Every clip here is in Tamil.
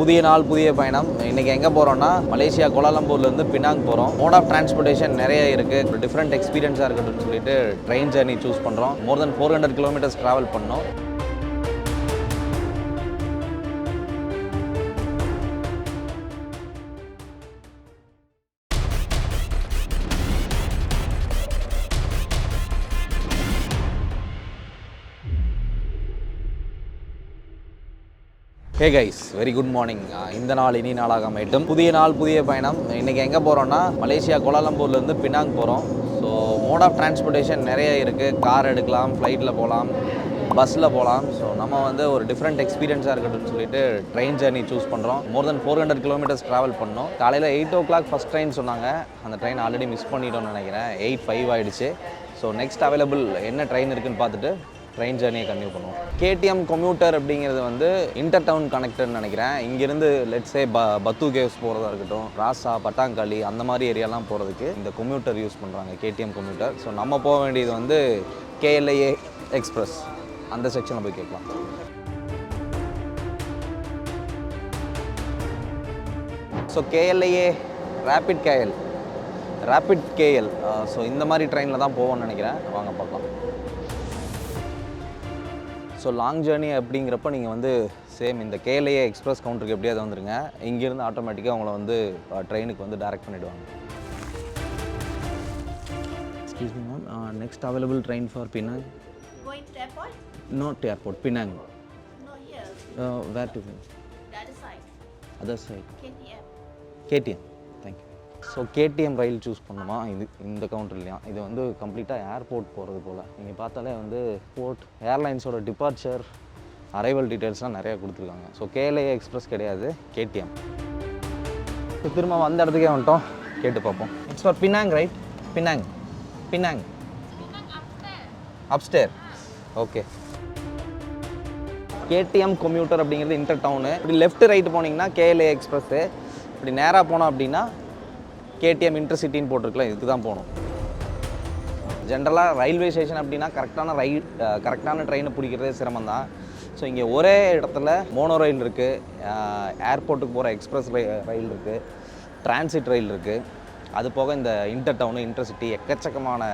புதிய நாள் புதிய பயணம். இன்னைக்கு எங்கே போகிறோம்னா மலேசியா கோலாலம்பூர்லேருந்து பினாங் போகிறோம். மோட் ஆஃப் டிரான்ஸ்போர்ட்டேஷன் நிறைய இருக்குது. ஒரு டிஃப்ரெண்ட் எக்ஸ்பீரியன்ஸாக இருக்கட்டும்னு சொல்லிட்டு ட்ரெயின் ஜர்னி சூஸ் பண்ணுறோம். மோர் தென் 400 கிலோமீட்டர்ஸ் ட்ராவல் பண்ணோம். Hey guys, very good morning. இந்த நாள் இனி நாளாக அமையட்டும். புதிய நாள் புதிய பயணம். இன்றைக்கி எங்கே போகிறோம்னா மலேசியா கோலாலம்பூர்லேருந்து பினாங் போகிறோம். ஸோ மோட் ஆஃப் டிரான்ஸ்போர்ட்டேஷன் நிறைய இருக்குது. கார் எடுக்கலாம், ஃப்ளைட்டில் போகலாம், பஸ்ஸில் போகலாம். ஸோ நம்ம வந்து ஒரு டிஃப்ரெண்ட் எக்ஸ்பீரியன்ஸாக இருக்கட்டும்னு சொல்லிட்டு ட்ரெயின் ஜர்னி சூஸ் பண்ணுறோம். மோர் தென் 400 கிலோமீட்டர்ஸ் ட்ராவல் பண்ணோம். காலையில் 8 o'clock ஃபஸ்ட் ட்ரெயின் சொன்னாங்க. அந்த ட்ரெயின் ஆல்ரெடி மிஸ் பண்ணிட்டோம்னு நினைக்கிறேன். 8:05 ஆகிடுச்சு. ஸோ நெக்ஸ்ட் அவைலபிள் என்ன ட்ரெயின் இருக்குதுன்னு பார்த்துட்டு ட்ரெயின் ஜர்னியை கன்டினியூ பண்ணுவோம். கேடிஎம் கம்யூட்டர் அப்படிங்கிறது வந்து இன்டர் டவுன் கனெக்டர்னு நினைக்கிறேன். இங்கேருந்து லெட்ஸே பத்து கேவ்ஸ் போகிறதா இருக்கட்டும், ராசா, பட்டாங்காளி அந்த மாதிரி ஏரியாலாம் போகிறதுக்கு இந்த கம்யூட்டர் யூஸ் பண்ணுறாங்க, கேடிஎம் கம்யூட்டர். ஸோ நம்ம போக வேண்டியது வந்து கேஎல்ஏ எக்ஸ்பிரஸ். அந்த செக்ஷனில் போய் கேட்கலாம். So KLA rapid KL. So இந்த மாதிரி ட்ரெயினில் தான் போவோம்னு நினைக்கிறேன். வாங்க பார்க்கலாம். ஸோ லாங் ஜேர்னி அப்படிங்கிறப்ப நீங்கள் வந்து சேம் இந்த கேஎல்ஏ எக்ஸ்பிரஸ் கவுண்டருக்கு எப்படியாவது வந்துடுங்க. இங்கேருந்து ஆட்டோமேட்டிக்காக அவங்கள வந்து ட்ரெயினுக்கு வந்து டைரக்ட் பண்ணிவிடுவாங்க. Excuse me ma'am, next available train for Penang. Going to airport? Not airport, Penang. No, here. Where to go? The other side. Other side. KTM. KTM. Thank you. So KTM ரயில் சூஸ் பண்ணுமா? இந்த கவுண்டர்லையா? இது வந்து கம்ப்ளீட்டாக ஏர்போர்ட் போகிறது போல். நீங்கள் பார்த்தாலே வந்து போர்ட் ஏர்லைன்ஸோட டிபார்ச்சர், அரைவல் டீட்டெயில்ஸ்லாம் நிறையா கொடுத்துருக்காங்க. ஸோ கேஎல்ஏ எக்ஸ்பிரஸ் கிடையாது, கேடிஎம். ஸோ திரும்ப வந்த இடத்துக்கே வந்துட்டோம். கேட்டு பார்ப்போம். It's for Penang, right? Penang upstair. Okay. KTM commuter அப்படிங்கிறது இன்டர் டவுனு. இப்படி லெஃப்ட் ரைட்டு போனீங்கன்னா கேஎல்ஏ எக்ஸ்பிரஸ்ஸு. இப்படி நேராக போனோம் அப்படின்னா கேடிஎம் இன்டர்சிட்டின்னு போட்டிருக்கலாம். இதுக்கு தான் போகணும். ஜென்ரலாக ரயில்வே ஸ்டேஷன் அப்படின்னா கரெக்டான ட்ரெயினை பிடிக்கிறதே சிரமம் தான். ஸோ இங்கே ஒரே இடத்துல மோனோ ரயில் இருக்குது, ஏர்போர்ட்டுக்கு போகிற எக்ஸ்பிரஸ் ரயில் இருக்குது, டிரான்சிட் ரயில் இருக்குது. அது போக இந்த இன்டர் டவுனு, இன்டர்சிட்டி எக்கச்சக்கமான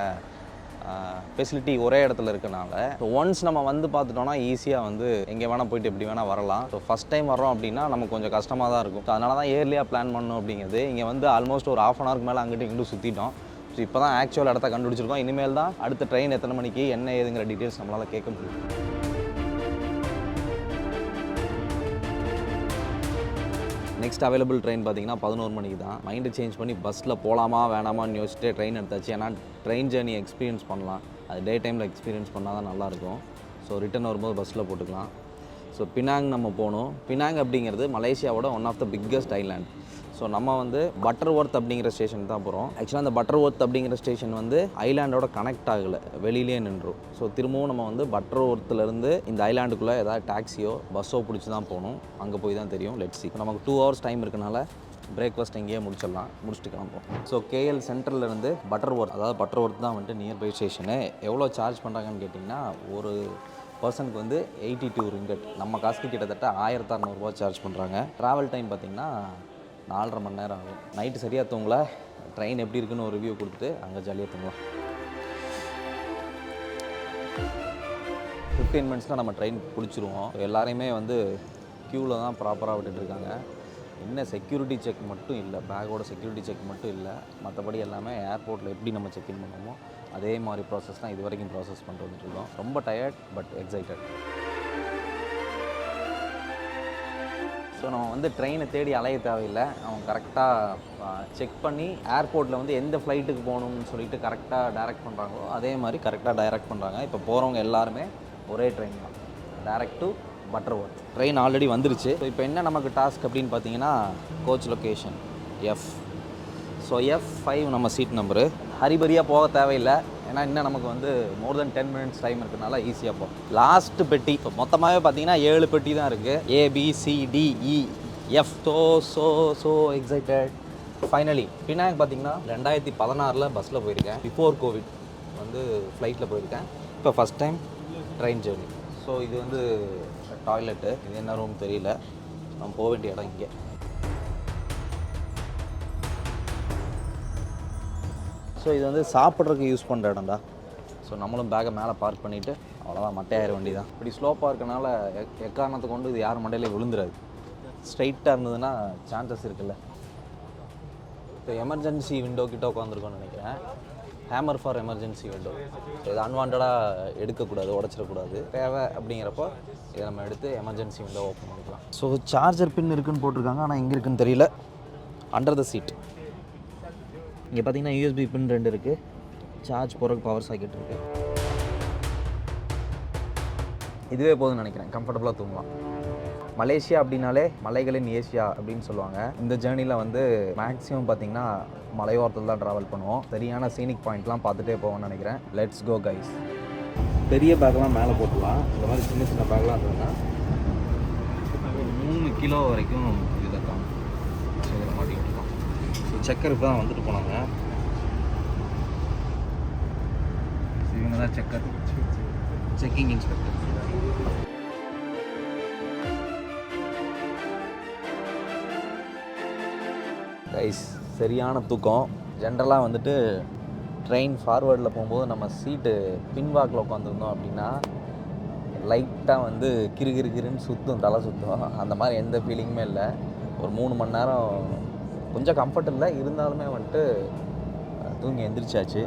ஃபெசிலிட்டி ஒரே இடத்துல இருக்கனால ஸோ ஒன்ஸ் நம்ம வந்து பார்த்துட்டோம்னா ஈஸியாக வந்து எங்கே வேணால் போயிட்டு எப்படி வேணால் வரலாம். ஸோ ஃபஸ்ட் டைம் வரோம் அப்படின்னா நமக்கு கொஞ்சம் கஷ்டமாக தான் இருக்கும். ஸோ அதனால தான் ஏர்லியாக பிளான் பண்ணணும் அப்படிங்கிறது. இங்கே வந்து ஆல்மோஸ்ட் ஒரு 1/2 hour மேலே அங்கிட்டு இங்கிட்டு சுற்றிட்டோம். ஸோ இப்போ தான் ஆக்சுவல் இடத்த கண்டுபிடிச்சிருக்கோம். இனிமேல் தான் அடுத்த ட்ரெயின் எத்தனை மணிக்கு என்ன ஏதுங்கிற டீட்டெயில்ஸ் நம்மளால் கேட்க முடியும். நெக்ஸ்ட் அவைலபிள் ட்ரெயின் பார்த்தீங்கன்னா 11 மணிக்கு தான். மைண்டு சேஞ்ச் பண்ணி பஸ்ஸில் போகலாமா வேணாமான்னு யோசிச்சுட்டு ட்ரெயின் எடுத்தாச்சு. ஏன்னா ட்ரெயின் ஜேர்னி எக்ஸ்பீரியன்ஸ் பண்ணலாம். அது டே டைமில் எக்ஸ்பீரியன்ஸ் பண்ணால் தான் நல்லாயிருக்கும். ஸோ ரிட்டன் வரும்போது பஸ்ஸில் போட்டுக்கலாம். ஸோ பினாங் நம்ம போகணும். பினாங் அப்படிங்கிறது மலேசியாவோட one of the biggest island. So நம்ம வந்து பட்டர்வொர்த் அப்படிங்கிற ஸ்டேஷன் தான் போகிறோம். ஆக்சுவலாக அந்த பட்டர்வொர்த் அப்படிங்கிற ஸ்டேஷன் வந்து ஐலாண்டோட கனெக்ட் ஆகலை, வெளியிலே நின்றும். ஸோ திரும்பவும் நம்ம வந்து பட்டர்வொர்த்துலேருந்து இந்த ஐலாண்டுக்குள்ளே ஏதாவது டாக்ஸியோ பஸ்ஸோ பிடிச்சி தான் போகணும். அங்கே போய் தான் தெரியும். Let's see. நமக்கு 2 hours டைம் இருக்கனால பிரேக்ஃபாஸ்ட் எங்கேயே முடிச்சுட்டு கிளம்புவோம். ஸோ கேஎல் சென்ட்ரல்லேருந்து பட்டர்வொர்த், அதாவது பட்டர்வொர்த் தான் வந்துட்டு நியர்பை ஸ்டேஷனு. எவ்வளோ சார்ஜ் பண்ணுறாங்கன்னு கேட்டிங்கன்னா ஒரு பர்சனுக்கு வந்து 82 ringgit. நம்ம காசுக்கு கிட்டத்தட்ட 1600 ரூபா சார்ஜ் பண்ணுறாங்க. ட்ராவல் டைம் பார்த்திங்கன்னா 4.5 மணி நேரம் ஆகும். நைட்டு சரியாக தூங்கல. ட்ரெயின் எப்படி இருக்குன்னு ஒரு ரிவ்யூ கொடுத்துட்டு அங்கே ஜாலியாக தூங்கலாம். 15 minutes நம்ம ட்ரெயின் பிடிச்சிருவோம். எல்லாரையுமே வந்து க்யூவில் தான் ப்ராப்பராக விட்டுட்டுருக்காங்க. என்ன செக்யூரிட்டி செக் மட்டும் இல்லை, பேக்கோட செக்யூரிட்டி செக் மட்டும் இல்லை. மற்றபடி எல்லாமே ஏர்போர்ட்டில் எப்படி நம்ம செக்இன் பண்ணுவோமோ அதே மாதிரி ப்ராசஸ் தான் இது வரைக்கும் ப்ராசஸ் பண்ணிட்டு வந்துட்டுருக்கோம். ரொம்ப டயர்ட் பட் எக்ஸைட்டட். ஸோ நம்ம வந்து ட்ரெயினை தேடி அலைய தேவையில்லை. அவங்க கரெக்டாக செக் பண்ணி ஏர்போர்ட்டில் வந்து எந்த ஃப்ளைட்டுக்கு போகணும்னு சொல்லிட்டு கரெக்டாக டைரக்ட் பண்ணுறாங்களோ அதே மாதிரி கரெக்டாக டைரக்ட் பண்ணுறாங்க. இப்போ போகிறவங்க எல்லாருமே ஒரே ட்ரெயின் தான், direct to Butterworth. Train already வந்துருச்சு. ஸோ இப்போ என்ன நமக்கு டாஸ்க் அப்படின்னு பார்த்தீங்கன்னா coach location F. So F5 நம்ம சீட் நம்பரு. ஹரிபரியாக போக தேவையில்லை. ஏன்னா இன்னும் நமக்கு வந்து மோர் தென் 10 minutes டைம் இருக்கிறதுனால ஈஸியாக போகும். லாஸ்ட்டு பெட்டி. இப்போ மொத்தமாகவே பார்த்தீங்கன்னா 7 பெட்டி தான் இருக்குது. ABCDEF. So excited. Finally Penang பார்த்தீங்கன்னா 2016 பஸ்ஸில் போயிருக்கேன். பிஃபோர் கோவிட் வந்து ஃப்ளைட்டில் போயிருக்கேன். இப்போ first time train journey. So இது வந்து டாய்லெட்டு. இது என்ன ரூம் தெரியல. நம்ம போக வேண்டிய இடம் இங்கே. ஸோ இது வந்து சாப்பிட்றதுக்கு யூஸ் பண்ணுற இடம்டா. ஸோ நம்மளும் பேக்கை மேலே பார்க் பண்ணிவிட்டு அவ்வளோதான், மட்டையாயிர வண்டி தான். இப்படி ஸ்லோப்பாக இருக்கனால எக்காரணத்தை கொண்டு இது யார் மண்டையிலே விழுந்துராது. ஸ்ட்ரைட்டாக இருந்ததுன்னா சான்சஸ் இருக்குல்ல. இப்போ எமர்ஜென்சி விண்டோ கிட்ட உட்காந்துருக்கோன்னு நினைக்கிறேன். Hammer for emergency window. So இது அன்வான்டாக எடுக்கக்கூடாது, உடச்சிடக்கூடாது. தேவை அப்படிங்கிறப்போ இதை நம்ம எடுத்து எமர்ஜென்சி விண்டோ ஓப்பன் பண்ணிக்கலாம். ஸோ சார்ஜர் பின் இருக்குதுன்னு போட்டிருக்காங்க, ஆனால் எங்கே இருக்குதுன்னு தெரியல. Under the seat. இங்கே பார்த்தீங்கன்னா யூஎஸ்பி பின் 2 இருக்குது. சார்ஜ் போகிறதுக்கு பவர் சாக்கெட் இருக்குது. இதுவே போதும்னு நினைக்கிறேன், கம்ஃபர்டபுளாக தூங்கலாம். மலேசியா அப்படின்னாலே மலைகளின் ஏசியா அப்படின்னு சொல்லுவாங்க. இந்த ஜேர்னியில் வந்து மேக்ஸிமம் பார்த்திங்கன்னா மலையோரத்தில் தான் ட்ராவல் பண்ணுவோம். சரியான சீனிக் பாயிண்ட்லாம் பார்த்துட்டே போவோம்னு நினைக்கிறேன். Let's go guys. பெரிய பேக்லாம் மேலே போட்டுக்கலாம். இந்த மாதிரி சின்ன சின்ன பேக்லாம் இருந்ததுன்னா 3 கிலோ வரைக்கும் இதில் தான். ஸோ இதில் மாட்டிக்கிட்டுருக்கோம். ஸோ செக்கர் இப்போ தான் வந்துட்டு போனாங்க. இவங்க தான் செக்கர், செக்கிங் இன்ஸ்பெக்டர். கைஸ் சரியான தூக்கம். ஜென்ரலாக வந்துட்டு ட்ரெயின் ஃபார்வேர்டில் போகும்போது நம்ம சீட்டு பின்வாக்கில் உட்காந்துருந்தோம் அப்படின்னா லைட்டாக வந்து கிருன்னு சுற்றும், தலை சுற்றும். அந்த மாதிரி எந்த ஃபீலிங்குமே இல்லை. ஒரு 3 மணி நேரம் கொஞ்சம் கம்ஃபர்ட் இல்லை, இருந்தாலுமே வந்துட்டு தூங்கி எந்திரிச்சாச்சு.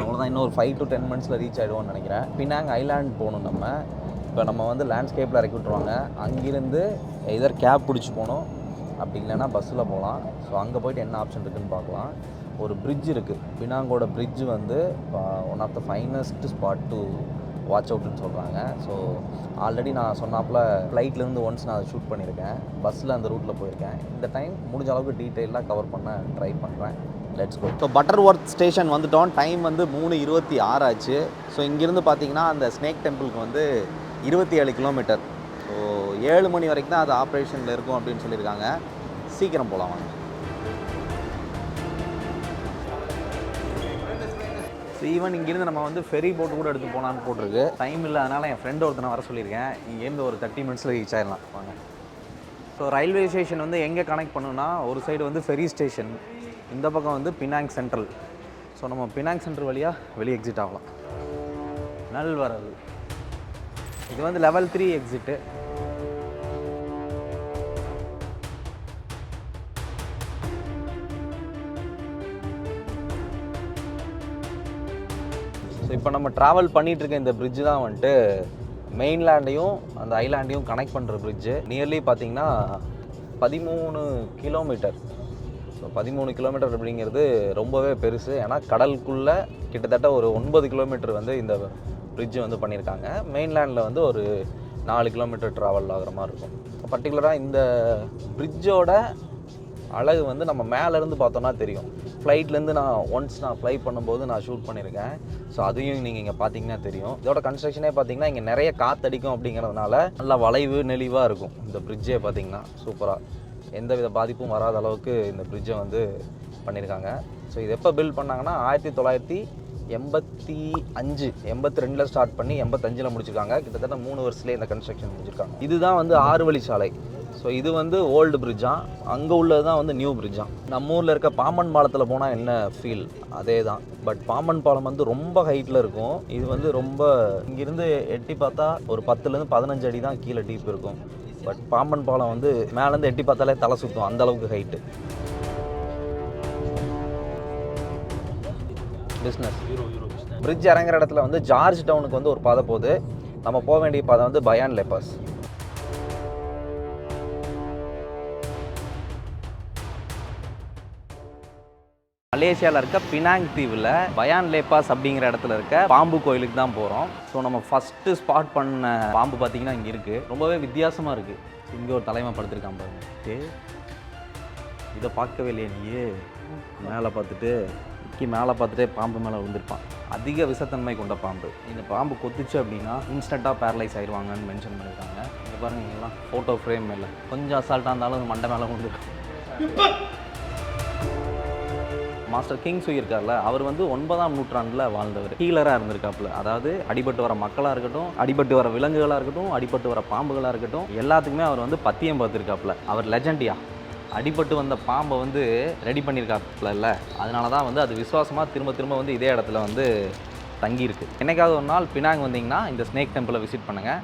அவ்வளோதான். இன்னும் ஒரு 5 to 10 minutes ரீச் ஆகிடுவோம்னு நினைக்கிறேன். பினாங் ஐலாண்ட் போகணும் நம்ம. இப்போ நம்ம வந்து லேண்ட்ஸ்கேப்பில் இறக்கி விட்ருவாங்க. அங்கேருந்து எதர் கேப் பிடிச்சி போகணும், அப்படி இல்லைன்னா பஸ்ஸில் போகலாம். ஸோ அங்கே போய்ட்டு என்ன ஆப்ஷன் இருக்குதுன்னு பார்க்கலாம். ஒரு பிரிட்ஜ் இருக்குது. பினாங்கோட பிரிட்ஜ் வந்து one of the finest spot to watch அவுட்டுன்னு சொல்கிறாங்க. ஸோ ஆல்ரெடி நான் சொன்னாப்பில் ஃப்ளைட்லேருந்து ஒன்ஸ் நான் அதை ஷூட் பண்ணியிருக்கேன். பஸ்ஸில் அந்த ரூட்டில் போயிருக்கேன். இந்த டைம் முடிஞ்ச அளவுக்கு டீட்டெயிலாக கவர் பண்ண ட்ரை பண்ணுறேன். Let's go. So Butterworth station வந்துட்டோம். டைம் வந்து 3:26 ஆச்சு. ஸோ இங்கேருந்து பார்த்தீங்கன்னா அந்த ஸ்னேக் டெம்பிளுக்கு வந்து 27 கிலோமீட்டர். ஸோ 7 மணி வரைக்கும் தான் அது ஆப்ரேஷனில் இருக்கும் அப்படின்னு சொல்லியிருக்காங்க. சீக்கிரம் போகலாம் வாங்க. ஸோ ஈவன் இங்கேருந்து நம்ம வந்து ஃபெரி போட்டு கூட எடுத்து போகலான்னு போட்டிருக்கு. டைம் இல்லை, அதனால் என் ஃப்ரெண்டு ஒருத்தனை வர சொல்லியிருக்கேன். இங்கேருந்து ஒரு 30 minutes ரீச் ஆகிடலாம் வாங்க. ஸோ ரயில்வே ஸ்டேஷன் வந்து எங்கே கனெக்ட் பண்ணுன்னா, ஒரு சைடு வந்து ஃபெரி ஸ்டேஷன், இந்த பக்கம் வந்து பினாங் சென்ட்ரல். ஸோ நம்ம பினாங் சென்ட்ரல் வழியாக வெளியே எக்ஸிட் ஆகலாம். நல் வரது. இது வந்து level 3 எக்ஸிட்டு. ஸோ இப்போ நம்ம ட்ராவல் பண்ணிகிட்டு இருக்க இந்த பிரிட்ஜு தான் வந்துட்டு மெயின்லேண்டையும் அந்த ஐலாண்டையும் கனெக்ட் பண்ணுற பிரிட்ஜு. நியர்லி பார்த்திங்கன்னா 13 கிலோமீட்டர். ஸோ 13 கிலோமீட்டர் அப்படிங்கிறது ரொம்பவே பெருசு. ஏன்னா கடலுக்குள்ளே கிட்டத்தட்ட ஒரு 9 கிலோமீட்டர் வந்து இந்த பிரிட்ஜு வந்து பண்ணியிருக்காங்க. மெயின்லேண்டில் வந்து ஒரு 4 கிலோமீட்டர் ட்ராவல் ஆகிற மாதிரி இருக்கும். பர்டிகுலராக இந்த பிரிட்ஜோட அழகு வந்து நம்ம மேலேருந்து பார்த்தோன்னா தெரியும். ஃப்ளைட்லேருந்து நான் ஃப்ளை பண்ணும்போது நான் ஷூட் பண்ணியிருக்கேன். ஸோ அதையும் நீங்கள் இங்கே பார்த்தீங்கன்னா தெரியும். இதோட கன்ஸ்ட்ரக்ஷனே பார்த்தீங்கன்னா இங்கே நிறைய காற்றடிக்கும் அப்படிங்கிறதுனால நல்லா வளைவு நெளிவாக இருக்கும். இந்த பிரிட்ஜே பார்த்தீங்கன்னா சூப்பராக, எந்த வித பாதிப்பும் வராத அளவுக்கு இந்த பிரிட்ஜை வந்து பண்ணியிருக்காங்க. ஸோ இது எப்போ பில்ட் பண்ணாங்கன்னா 1985-82 ஸ்டார்ட் பண்ணி 85 முடிச்சிருக்காங்க. கிட்டத்தட்ட 3 வருஷத்துலேயே இந்த கன்ஸ்ட்ரக்ஷன் முடிச்சிருக்காங்க. இதுதான் வந்து 6 வழி சாலை. ஸோ இது வந்து ஓல்டு பிரிட்ஜா, அங்கே உள்ளது தான் வந்து நியூ பிரிட்ஜா. நம்ம ஊரில் இருக்க பாம்பன் பாலத்தில் போனால் என்ன ஃபீல் அதே தான். பட் பாம்பன் பாலம் வந்து ரொம்ப ஹைட்டில் இருக்கும். இது வந்து ரொம்ப இங்கேருந்து எட்டி பார்த்தா ஒரு 10-15 அடி தான் கீழே டீப் இருக்கும். பட் பாம்பன் பாலம் வந்து மேலேருந்து எட்டி பார்த்தாலே தலை சுற்றும், அந்தளவுக்கு ஹைட்டு. பிஸ்னஸ் பிரிட்ஜ் இறங்குற இடத்துல வந்து ஜார்ஜ் டவுனுக்கு வந்து ஒரு பாதை போகுது. நம்ம போக வேண்டிய பாதை வந்து பயான் லேபாஸ். மலேசியாவில் இருக்க பினாங் தீவில் பயான் லேபாஸ் அப்படிங்கிற இடத்துல இருக்க பாம்பு கோயிலுக்கு தான் போகிறோம். ஸோ நம்ம ஃபஸ்ட்டு ஸ்பாட் பண்ண பாம்பு பார்த்திங்கன்னா இங்கே இருக்குது. ரொம்பவே வித்தியாசமாக இருக்குது. இங்கே ஒரு தலைமை படுத்திருக்கான் பாருங்க. இதை பார்க்கவே இல்லையே நீயே. மேலே பார்த்துட்டு பாம்பு மேலே விழுந்திருப்பான். அதிக விஷத்தன்மை கொண்ட பாம்பு. இந்த பாம்பு கொத்துச்சு அப்படின்னா இன்ஸ்டண்ட்டாக பேரலைஸ் ஆயிடுவாங்கன்னு மென்ஷன் பண்ணியிருக்காங்க. இங்கே பாருங்க, இங்கெல்லாம் ஃபோட்டோ ஃப்ரேம் இல்லை, கொஞ்சம் அசால்ட்டாக இருந்தாலும் மண்டை மேலே விழுந்துருக்கும். மாஸ்டர் கிங் சுய் இருக்கார்ல, அவர் வந்து 9ஆம் நூற்றாண்டில் வாழ்ந்தவர். ஹீலராக இருந்திருக்காப்புல. அதாவது அடிபட்டு வர மக்களாக இருக்கட்டும், அடிபட்டு வர விலங்குகளாக இருக்கட்டும், அடிபட்டு வர பாம்புகளாக இருக்கட்டும், எல்லாத்துக்குமே அவர் வந்து பத்தியம் பார்த்துருக்காப்புல. அவர் லெஜண்டியா. அடிபட்டு வந்த பாம்பை வந்து ரெடி பண்ணியிருக்காப்புல. அதனால தான் வந்து அது விசுவாசமாக திரும்ப திரும்ப வந்து இதே இடத்துல வந்து தங்கியிருக்கு. என்னைக்காவது ஒரு நாள் பினாங் வந்தீங்கன்னா இந்த ஸ்னேக் டெம்பிளை விசிட் பண்ணுங்கள்.